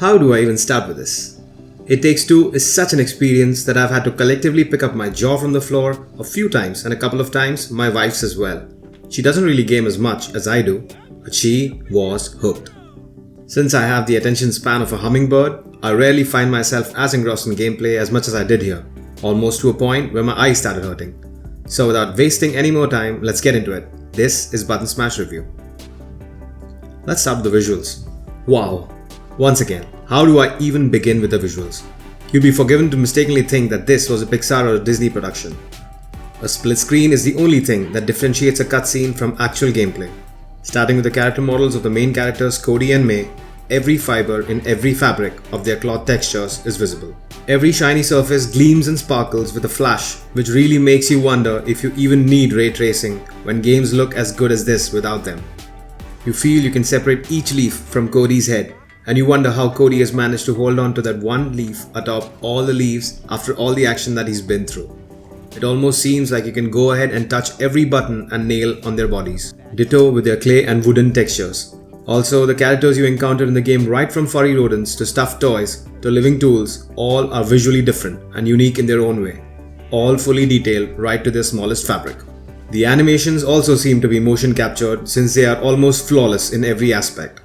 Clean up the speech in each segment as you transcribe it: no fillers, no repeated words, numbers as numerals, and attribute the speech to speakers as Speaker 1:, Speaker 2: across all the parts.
Speaker 1: How do I even start with this? It Takes Two is such an experience that I've had to collectively pick up my jaw from the floor a few times, and a couple of times my wife's as well. She doesn't really game as much as I do, but she was hooked. Since I have the attention span of a hummingbird, I rarely find myself as engrossed in gameplay as much as I did here, almost to a point where my eyes started hurting. So without wasting any more time, let's get into it. This is Button Smash Review. Let's start with the visuals. Wow. Once again, how do I even begin with the visuals? You'd be forgiven to mistakenly think that this was a Pixar or a Disney production. A split screen is the only thing that differentiates a cutscene from actual gameplay. Starting with the character models of the main characters Cody and May, every fiber in every fabric of their cloth textures is visible. Every shiny surface gleams and sparkles with a flash, which really makes you wonder if you even need ray tracing when games look as good as this without them. You feel you can separate each leaf from Cody's head, and you wonder how Cody has managed to hold on to that one leaf atop all the leaves after all the action that he's been through. It almost seems like you can go ahead and touch every button and nail on their bodies. Ditto with their clay and wooden textures. Also, the characters you encounter in the game, right from furry rodents to stuffed toys to living tools, all are visually different and unique in their own way. All fully detailed right to their smallest fabric. The animations also seem to be motion captured since they are almost flawless in every aspect.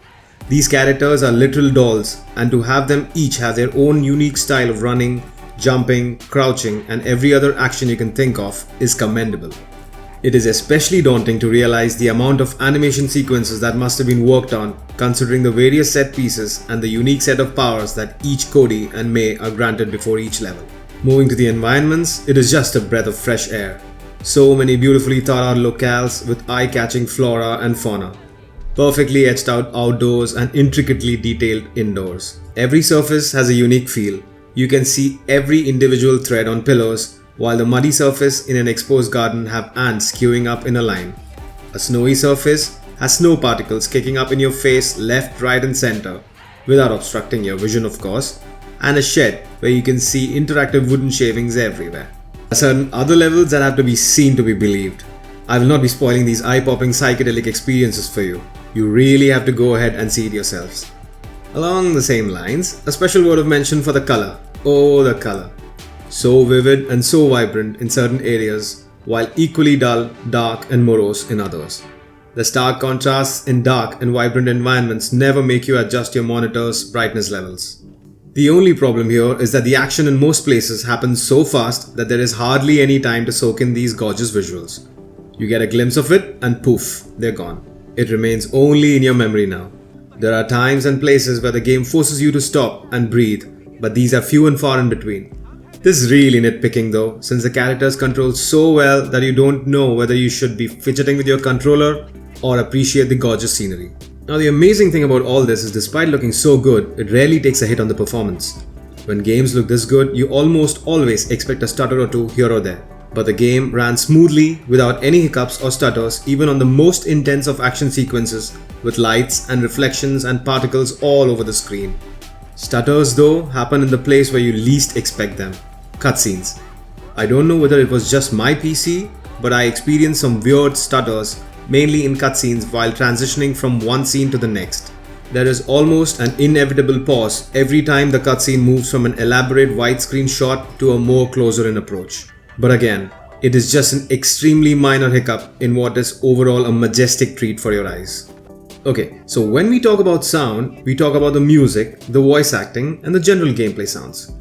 Speaker 1: These characters are literal dolls, and to have them each have their own unique style of running, jumping, crouching, and every other action you can think of is commendable. It is especially daunting to realize the amount of animation sequences that must have been worked on, considering the various set pieces and the unique set of powers that each Cody and May are granted before each level. Moving to the environments, it is just a breath of fresh air. So many beautifully thought out locales with eye-catching flora and fauna. Perfectly etched out outdoors and intricately detailed indoors. Every surface has a unique feel. You can see every individual thread on pillows, while the muddy surface in an exposed garden have ants queuing up in a line. A snowy surface has snow particles kicking up in your face left, right and center, without obstructing your vision of course, and a shed where you can see interactive wooden shavings everywhere. There are certain other levels that have to be seen to be believed. I will not be spoiling these eye-popping psychedelic experiences for you. You really have to go ahead and see it yourselves. Along the same lines, a special word of mention for the color. Oh, the color. So vivid and so vibrant in certain areas, while equally dull, dark and morose in others. The stark contrasts in dark and vibrant environments never make you adjust your monitor's brightness levels. The only problem here is that the action in most places happens so fast that there is hardly any time to soak in these gorgeous visuals. You get a glimpse of it and poof, they're gone. It remains only in your memory now. There are times and places where the game forces you to stop and breathe, but these are few and far in between. This is really nitpicking though, since the characters control so well that you don't know whether you should be fidgeting with your controller or appreciate the gorgeous scenery. Now the amazing thing about all this is despite looking so good, it rarely takes a hit on the performance. When games look this good, you almost always expect a stutter or two here or there. But the game ran smoothly without any hiccups or stutters even on the most intense of action sequences with lights and reflections and particles all over the screen. Stutters though happen in the place where you least expect them. Cutscenes. I don't know whether it was just my PC, but I experienced some weird stutters mainly in cutscenes while transitioning from one scene to the next. There is almost an inevitable pause every time the cutscene moves from an elaborate widescreen shot to a more closer-in approach. But again, it is just an extremely minor hiccup in what is overall a majestic treat for your eyes. Okay, so when we talk about sound, we talk about the music, the voice acting, and the general gameplay sounds.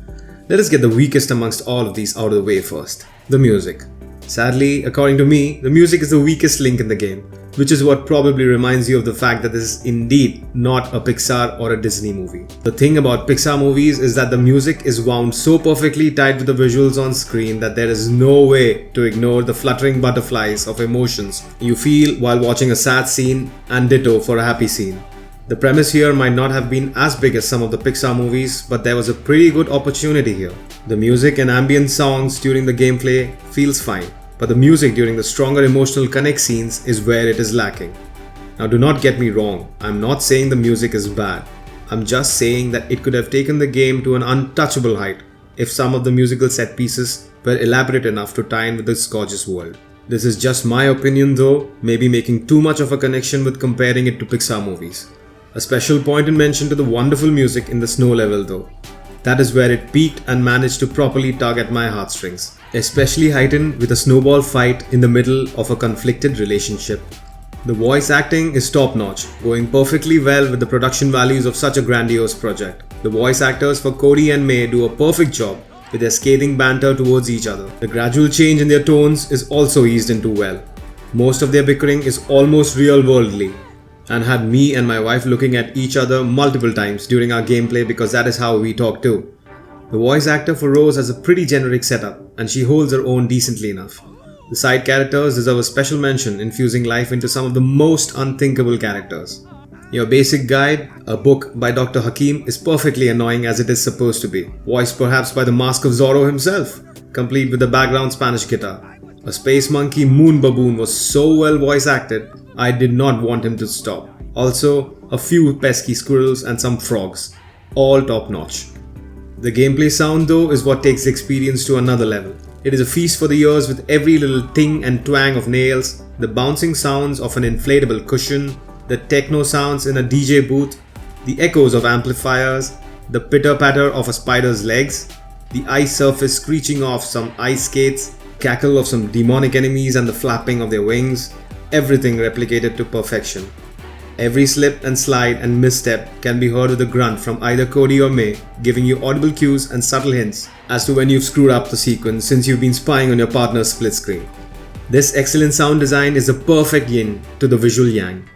Speaker 1: Let us get the weakest amongst all of these out of the way first, the music. Sadly, according to me, the music is the weakest link in the game, which is what probably reminds you of the fact that this is indeed not a Pixar or a Disney movie. The thing about Pixar movies is that the music is wound so perfectly tied to the visuals on screen that there is no way to ignore the fluttering butterflies of emotions you feel while watching a sad scene, and ditto for a happy scene. The premise here might not have been as big as some of the Pixar movies, but there was a pretty good opportunity here. The music and ambient sounds during the gameplay feels fine, but the music during the stronger emotional connect scenes is where it is lacking. Now do not get me wrong, I'm not saying the music is bad. I'm just saying that it could have taken the game to an untouchable height if some of the musical set pieces were elaborate enough to tie in with this gorgeous world. This is just my opinion though, maybe making too much of a connection with comparing it to Pixar movies. A special point in mention to the wonderful music in the snow level though. That is where it peaked and managed to properly tug at my heartstrings, especially heightened with a snowball fight in the middle of a conflicted relationship. The voice acting is top-notch, going perfectly well with the production values of such a grandiose project. The voice actors for Cody and May do a perfect job with their scathing banter towards each other. The gradual change in their tones is also eased into well. Most of their bickering is almost real-worldly, and had me and my wife looking at each other multiple times during our gameplay because that is how we talk too. The voice actor for Rose has a pretty generic setup, and she holds her own decently enough. The side characters deserve a special mention, infusing life into some of the most unthinkable characters. Your basic guide, a book by Dr. Hakim, is perfectly annoying as it is supposed to be, voiced perhaps by the Mask of Zorro himself, complete with the background Spanish guitar. A space monkey Moon Baboon was so well voice acted, I did not want him to stop. Also, a few pesky squirrels and some frogs, all top notch. The gameplay sound though is what takes the experience to another level. It is a feast for the ears with every little ting and twang of nails, the bouncing sounds of an inflatable cushion, the techno sounds in a DJ booth, the echoes of amplifiers, the pitter-patter of a spider's legs, the ice surface screeching off some ice skates, cackle of some demonic enemies and the flapping of their wings, everything replicated to perfection. Every slip and slide and misstep can be heard with a grunt from either Cody or May, giving you audible cues and subtle hints as to when you've screwed up the sequence since you've been spying on your partner's split screen. This excellent sound design is a perfect yin to the visual yang.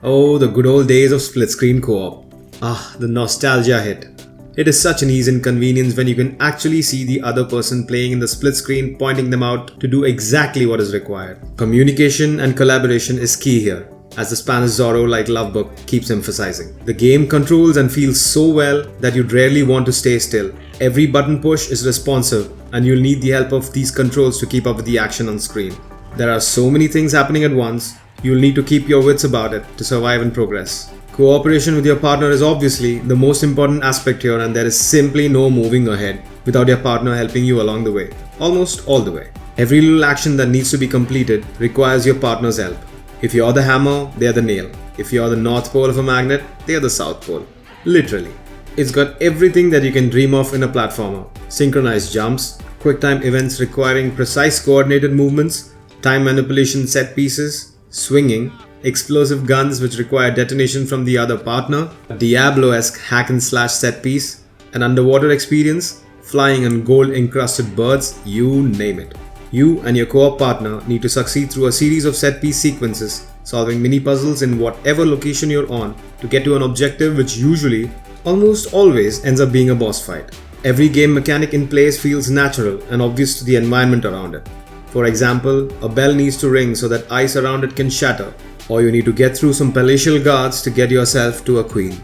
Speaker 1: Oh, the good old days of split screen co-op. Ah, the nostalgia hit. It is such an ease and convenience when you can actually see the other person playing in the split screen, pointing them out to do exactly what is required. Communication and collaboration is key here, as the Spanish Zorro-like love book keeps emphasizing. The game controls and feels so well that you'd rarely want to stay still. Every button push is responsive, and you'll need the help of these controls to keep up with the action on screen. There are so many things happening at once, you'll need to keep your wits about it to survive and progress. Cooperation with your partner is obviously the most important aspect here, and there is simply no moving ahead without your partner helping you along the way. Almost all the way. Every little action that needs to be completed requires your partner's help. If you're the hammer, they're the nail. If you're the north pole of a magnet, they're the south pole. Literally. It's got everything that you can dream of in a platformer. Synchronized jumps, quick-time events requiring precise coordinated movements, time manipulation set pieces, swinging, explosive guns which require detonation from the other partner, a Diablo-esque hack and slash set piece, an underwater experience, flying on gold-encrusted birds, you name it. You and your co-op partner need to succeed through a series of set-piece sequences, solving mini-puzzles in whatever location you're on to get to an objective which usually, almost always, ends up being a boss fight. Every game mechanic in place feels natural and obvious to the environment around it. For example, a bell needs to ring so that ice around it can shatter, or you need to get through some palatial guards to get yourself to a queen.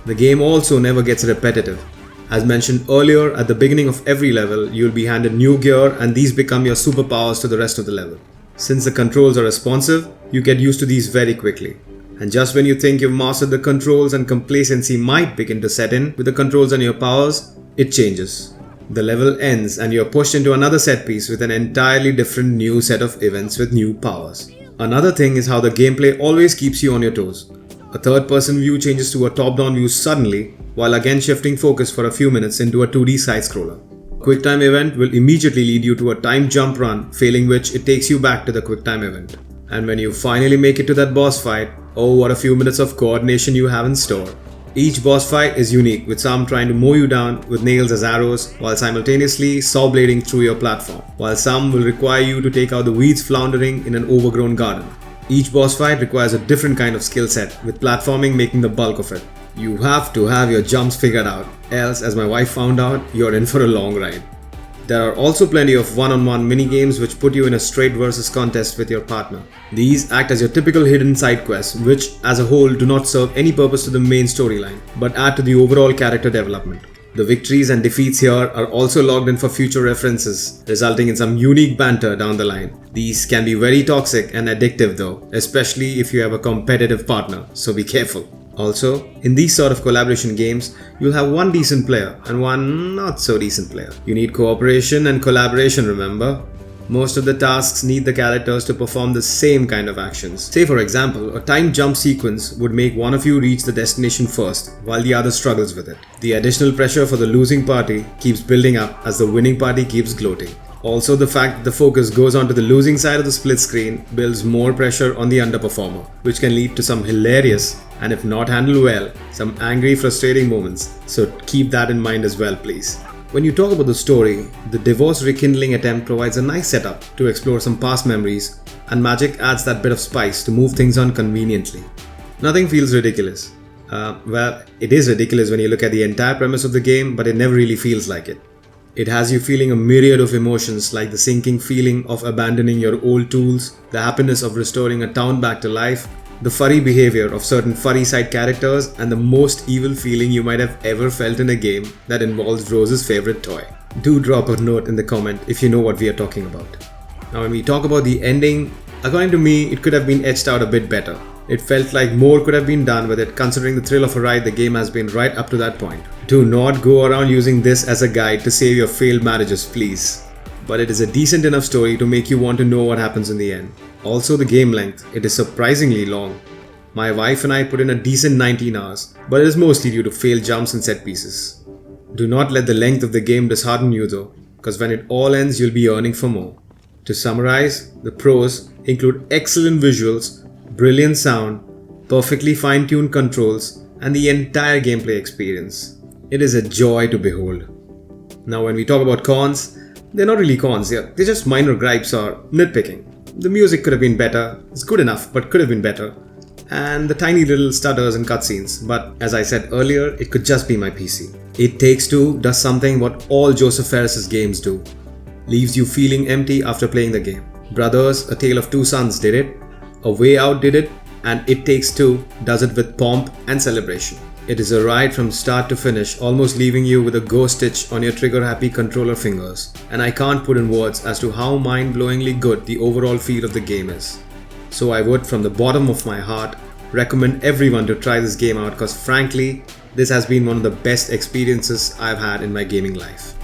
Speaker 1: The game also never gets repetitive. As mentioned earlier, at the beginning of every level, you'll be handed new gear and these become your superpowers to the rest of the level. Since the controls are responsive, you get used to these very quickly. And just when you think you've mastered the controls and complacency might begin to set in with the controls and your powers, it changes. The level ends and you're pushed into another set piece with an entirely different new set of events with new powers. Another thing is how the gameplay always keeps you on your toes. A third-person view changes to a top-down view suddenly, while again shifting focus for a few minutes into a 2D side-scroller. A QuickTime event will immediately lead you to a timed jump run, failing which it takes you back to the QuickTime event. And when you finally make it to that boss fight, oh what a few minutes of coordination you have in store. Each boss fight is unique, with some trying to mow you down with nails as arrows while simultaneously saw blading through your platform, while some will require you to take out the weeds floundering in an overgrown garden. Each boss fight requires a different kind of skill set, with platforming making the bulk of it. You have to have your jumps figured out, else as my wife found out, you're in for a long ride. There are also plenty of one-on-one mini-games which put you in a straight versus contest with your partner. These act as your typical hidden side quests, which as a whole do not serve any purpose to the main storyline, but add to the overall character development. The victories and defeats here are also logged in for future references, resulting in some unique banter down the line. These can be very toxic and addictive though, especially if you have a competitive partner, so be careful. Also, in these sort of collaboration games, you'll have one decent player and one not so decent player. You need cooperation and collaboration, remember? Most of the tasks need the characters to perform the same kind of actions. Say for example, a timed jump sequence would make one of you reach the destination first, while the other struggles with it. The additional pressure for the losing party keeps building up as the winning party keeps gloating. Also, the fact that the focus goes onto the losing side of the split screen builds more pressure on the underperformer, which can lead to some hilarious, and if not handled well, some angry, frustrating moments. So keep that in mind as well, please. When you talk about the story, the divorce rekindling attempt provides a nice setup to explore some past memories, and magic adds that bit of spice to move things on conveniently. Nothing feels ridiculous. Well, it is ridiculous when you look at the entire premise of the game, but it never really feels like it. It has you feeling a myriad of emotions like the sinking feeling of abandoning your old tools, the happiness of restoring a town back to life, the furry behavior of certain furry side characters, and the most evil feeling you might have ever felt in a game that involves Rose's favorite toy. Do drop a note in the comment if you know what we are talking about. Now when we talk about the ending, according to me it could have been etched out a bit better. It felt like more could have been done with it considering the thrill of a ride the game has been right up to that point. Do not go around using this as a guide to save your failed marriages, please. But it is a decent enough story to make you want to know what happens in the end. Also the game length, it is surprisingly long. My wife and I put in a decent 19 hours, but it is mostly due to failed jumps and set pieces. Do not let the length of the game dishearten you though, because when it all ends you'll be yearning for more. To summarize, the pros include excellent visuals, brilliant sound, perfectly fine-tuned controls, and the entire gameplay experience. It is a joy to behold. Now when we talk about cons, they're not really cons, they're just minor gripes or nitpicking. The music could have been better, it's good enough but could have been better, and the tiny little stutters and cutscenes, but as I said earlier, it could just be my PC. It Takes Two does something what all Josef Fares' games do. Leaves you feeling empty after playing the game. Brothers, A Tale of Two Sons did it, A Way Out did it, and It Takes Two does it with pomp and celebration. It is a ride from start to finish, almost leaving you with a ghost stitch on your trigger-happy controller fingers. And I can't put in words as to how mind-blowingly good the overall feel of the game is. So I would, from the bottom of my heart, recommend everyone to try this game out because frankly, this has been one of the best experiences I've had in my gaming life.